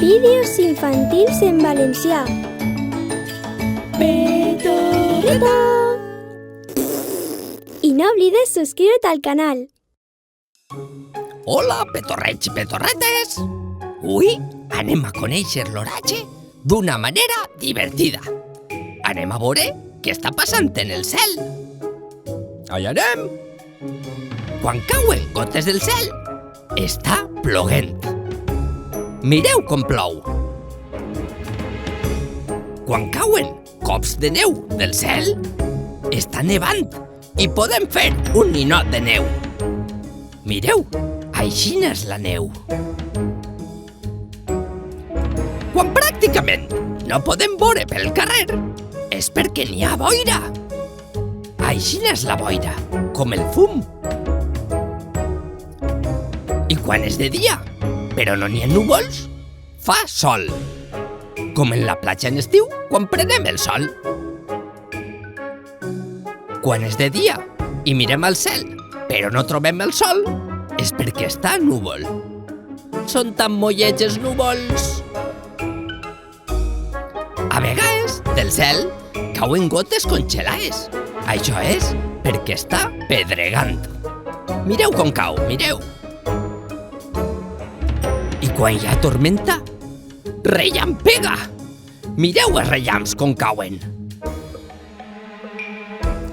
Vídeos infantils en valencià. Petorreta! I no oblides subscriure't al canal. Hola, petorrets i petorretes! Avui anem a conèixer l'oratge d'una manera divertida. Anem a veure què està passant en el cel. Allà anem! Quan cauen gotes del cel, està ploguent. Mireu com plou. Quan cauen cops de neu del cel, està nevant i podem fer un ninot de neu. Mireu, aixina és la neu. Quan pràcticament no podem veure pel carrer, és perquè n'hi ha boira. Aixina és la boira, com el fum. I quan és de dia, però no n'hi ha núvols, fa sol. Com en la platja en estiu, quan prenem el sol. Quan és de dia i mirem al cel, però no trobem el sol, és perquè està núvol. Són tan mollets els núvols. A vegades, del cel, cauen gotes congelades. Això és perquè està pedregant. Mireu com cau, mireu. I quan hi ha tormenta, rellampega. Mireu els rellamps com cauen.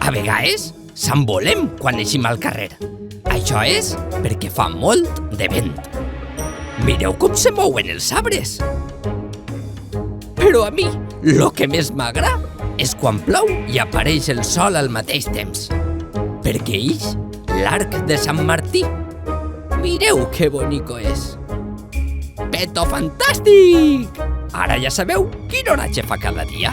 A vegades s'envolem quan eixim al carrer. Això és perquè fa molt de vent. Mireu com se mouen els arbres. Però a mi, lo que més m'agrada és quan plou i apareix el sol al mateix temps. Perquè ix l'arc de Sant Martí. Mireu que bonico és. Peto fantàstic! Ara ja sabeu quin oratge fa cada dia.